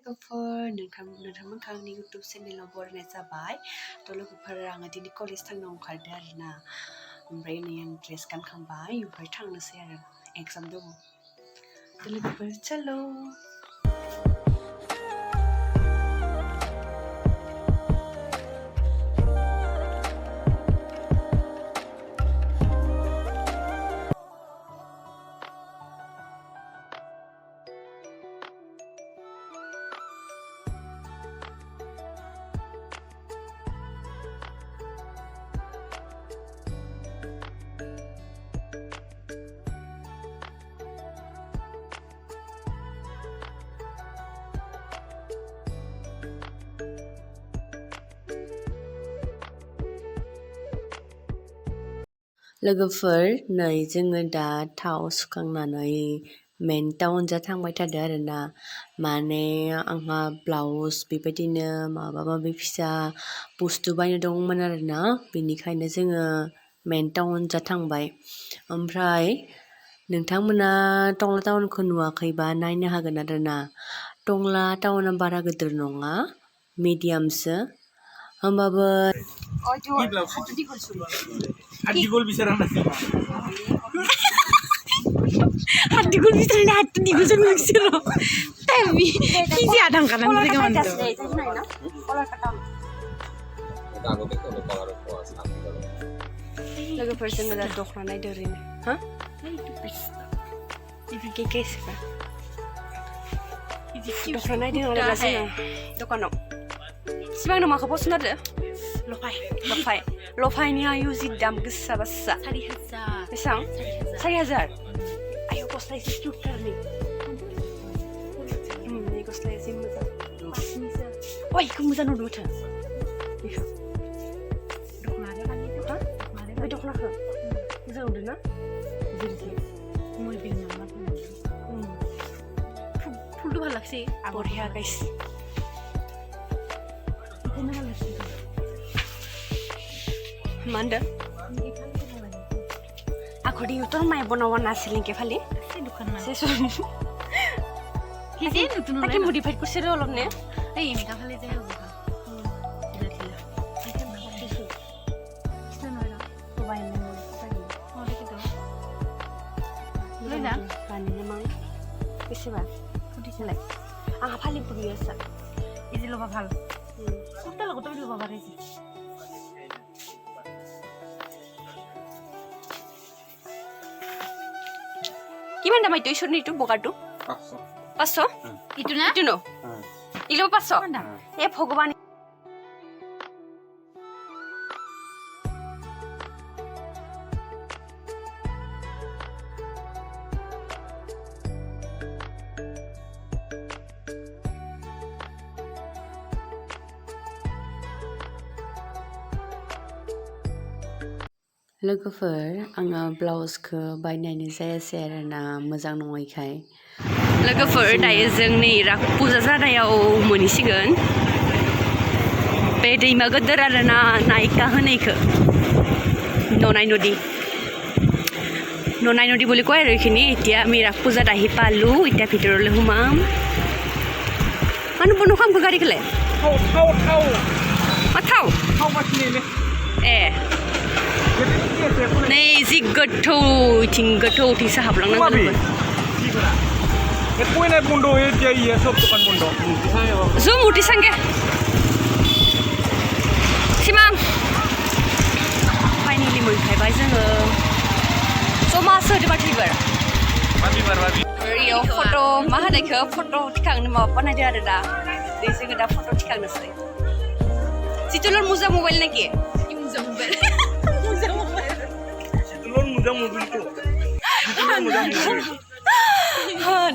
लोगोफोर नोंथांमोननि YouTube चेनेलाव बरायनाय जाबाय थ' लोगोफोर आङो दिनै कलेज थांनो ओंखारदों आरोना ओमफ्राय नै आं ड्रेस गानखांबाय ओमफ्राय थांनोसै आरो एग्जाम दङ थ' लोगोफोर चलो लोगोफोर नै जोङो दा थाव सुखांनानै मेन टाउन जा थांबाय थादों आरोना माने आंहा ब्लाउस बेबायदिनो माबा माबि फिसा बुस्थु बायनो दंमोन आरोना बेनिखायनो जोङो मेन टाउन जा थांबाय ओमफ्राय नोंथांमोना टंला टाउनखौ नुवाखैबा नायनो हागोन आरोना टंला टाउना बारा गिदिर नङा मिडियामसो होमबाबो Hadigol bisa ramai. Hadigol bisa ni hadigol jadi maksudnya. Tapi kisi ada kan nanti kawan tu. Lagu person ada dokter naidw ini, hah? Ini kekes apa? Dokter naidw ada sih, dokano. Siapa nama kau post nade? Lofai ni ayu zidam gesa basa. 4,000. Besang? 4,000. Ayo kau selesai sejuta ni. Ni kau selesai muda. Oi, kau muda nol muda. Iya. Dokter ada kan itu? Hah? Dokter apa? Muda udah na? Jadi, mau beli nama tu. Full tu halak sih. Boria guys. Itu nama halak sih. Manda. Aku di YouTube main bonawan nasi lengkap kali. Si dukan mana? Sesuatu. Kisi itu nol. Tapi modify kursi rolong ni. Eh, ini kah kali saya buka. Tidak. Itu mana sesuatu? Itu mana? Coba ini. Oh, begitu. Lena? Pani memang. Kisi bah. Kudi selai. Ah, paling biasa. Ini lupa hal. Kita lagu tu lupa baris. Gimana nama itu isu ni tu bukan tu? Paso? Itu na? Itu no? Ilo paso? Mana? Bhagwan. लोगोफोर आङो ब्लाउसखौ बायनायनि जायासै आरोना मोजां नङैखाय लोगोफोर दायो जोंनि राग फुजा जानायाव मोनहैसिगोन बे दैमा गोदोर आरोना नायका होनायखौ ननाय नदী বুলি কয় আৰু এইখিনি এতিয়া আমি ৰাগ পূজাত আহি পালোঁ এতিয়া ভিতৰলৈ সোমাম মানুহ বনো খাম গাড়ী খেলে थाव नै जि गोथौथिं गोथौथिंसो हाबलांनांगोन जों मुर्ति सांगे सिमां फाइनेलि मोनफैबाय जोङो जमा सोरबा थैबार रियाव फट' मा होनायखौ फट' थिखांनो माबा बानायदो आरो दा जोङो दा फट' थिखांनोसै जितुलर मुजा मबाइल नाखि मुजा mobile Mudah mobil tu.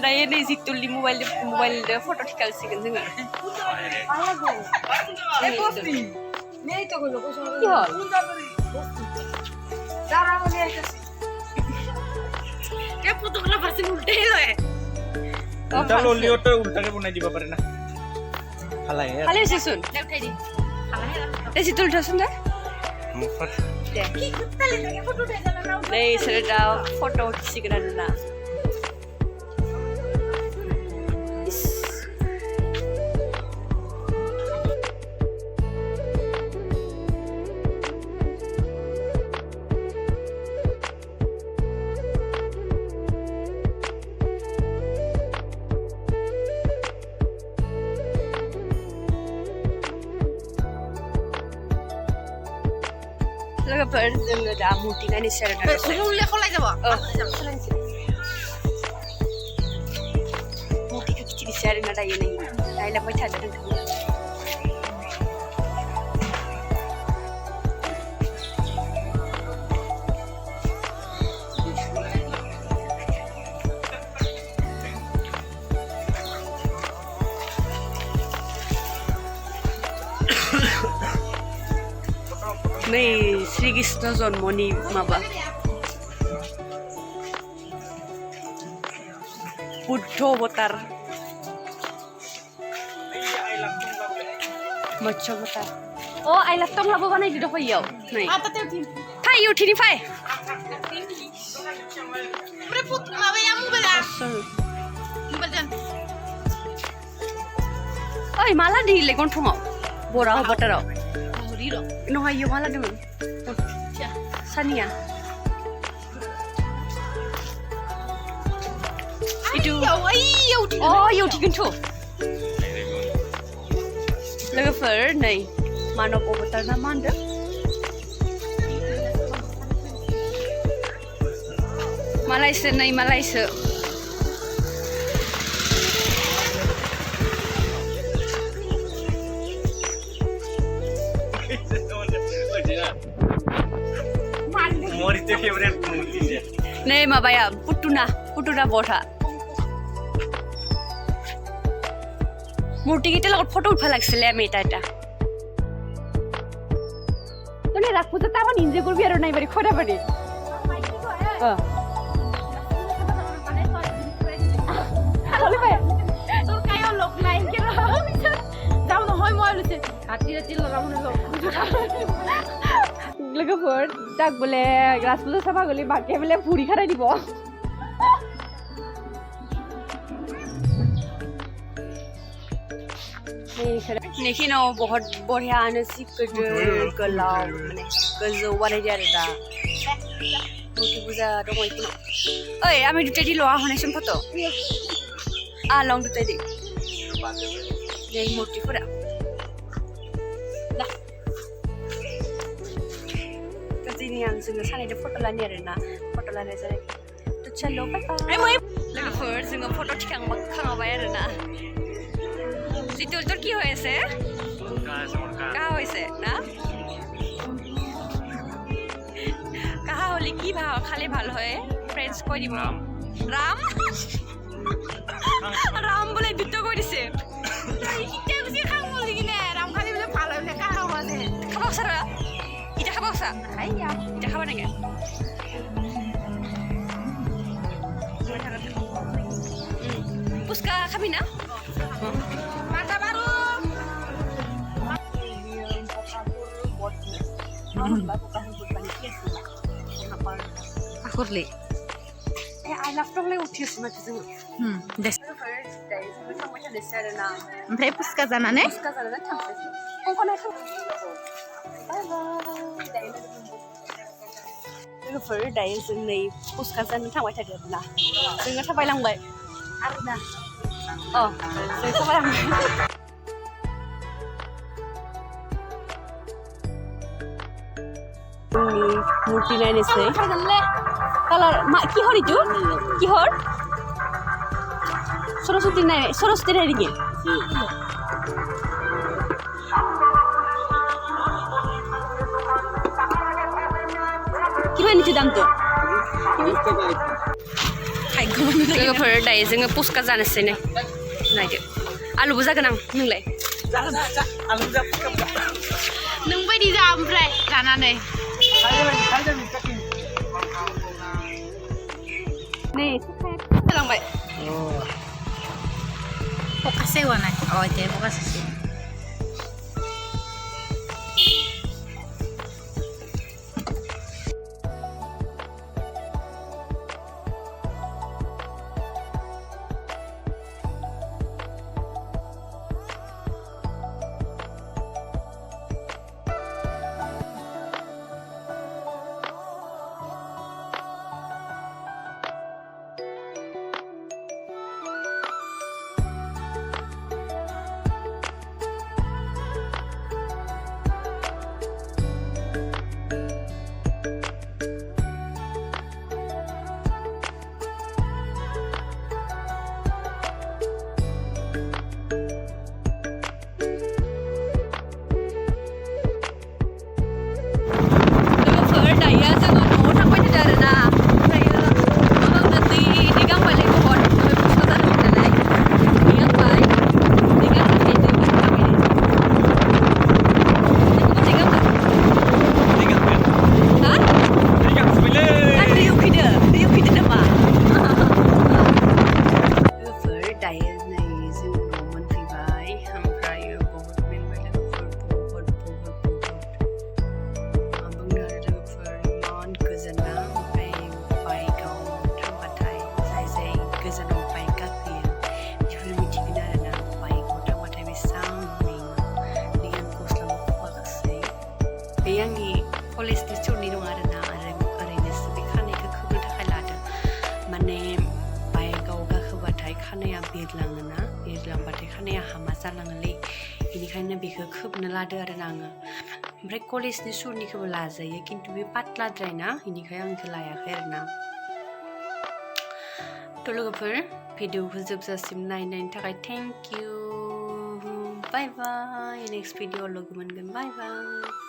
Daye ni zituli mobile foto tikal sikan singa. Nih itu kalau kau soal. Yo. Cara mana yang kasih? Dia fotografer sih ulte loh. Udah lo lihat tu udah ke pun aja bapak rena. Halai ya. Halai sesun. Lihat tadi. Halai. Desi tul dosun dah. Mufat. Nih sudah foto sikan ada na. लोगोफोर जोङो दा मुर्ति नायनोसै आरो ना मुर्तिखौ खिथिनोसै आरो ना दायो नै नायलांबाय थादो नोंथांमोना नै श्री कृष्ण जन्मनि माबा बुद्ध अवतार मत्स्य अवतार अ आइ लाभ टंलाबो बानायदो दख इयाव नै फाय उठिनि फाय ओइ माला दिले गन्थङाव बरा अवताराव नङा इयाव माला दंमोन Sania itu oh iya digentu logoफोर नै मानब अवतार ना मा होनदों मालायसो नै मालायसो नै माबाया पुटुना बथा मूर्ति केइटार লগত ফটো উঠবা লাগছিলে আমি এটা তনে রাখ পূজা তা মানে এনজয় করবি আর নাই বাড়ি খড়া বাড়ি হলে ভাই তোর কায়ও লোক নাই কেন যাও নহয় মই লছে হাতি রাতি লগামনে লোক लोगोफोर दाग बोले ग्रास पूजा साफा गली बाकी बोले पूरी खाराय দিব नेखिनाव बहुत बढ़िया आनोसि गोदोर गोलाव माने गोजौ बानायदो आरो दा मूर्ति पूजा दङ इखिनाव ओइ आमी दुटाय दिल हनेसम फट लं दुटाय दि दे मूर्तिफोरा जोङो सानैदो फट' लानि आरोना फट' लानाय जाबाय तो चलो बाय बाय लोगोफोर जोङो फट' थिखांबाय आरोना তোর কি হয়েছে কাহা হয়েছে না কাহা হলে কি খালে ভালো হয় ফ্রেন্ডস কই দিব রাম রাম বলে দুটো কই দিছে ইটা বুঝি খাম বলি কিনে রাম খালি বলে ভালো হলে কাহা হবে খাবা সারা এটা খাবা সা আইয়া এটা খাবা নাকি পুস্কা খাবি না Akurli. I love to play with you so much. Des. Play puska zana ne? Puska zana thamse. Kung na tham. Bye bye. Logoफोर दायो जों नै पुska जानो थांबाय थादों ना. जोङो थाबायलांबाय. आरोना. अ, जों थाबायलांबाय. मूर्ति नायनोसै कालार मा किहर इटु किहर सरस्वती नाय नेকি किमान इटु दामतो लोगोफोर दायो जोङो पुस्का जानोसै नै नायदो आलुबो जागोन आं नोंलाय आलु जा पुस्का नों बायदि जा ओमफ्राय जानानै nih terlambat fokusnya mana oh itu fokus खानाया बिरलाङोना बिरलांबाथाय खानाया हामा जालाङोलै बेनिखायनो बेखौ खोबनो लादो आरोना आङो ओमफ्राय कलेजनि सुनिखौबो लाजायो खिन्थु बे पातलाद्राय ना बेनिखायनो आं बेखौ लायाखै आरोना थ' लोगोफोर भिडिअखौ जोबजासिम नायनायनि थाखाय thank you bye bye next video लोगो मोनगोन बाय बाय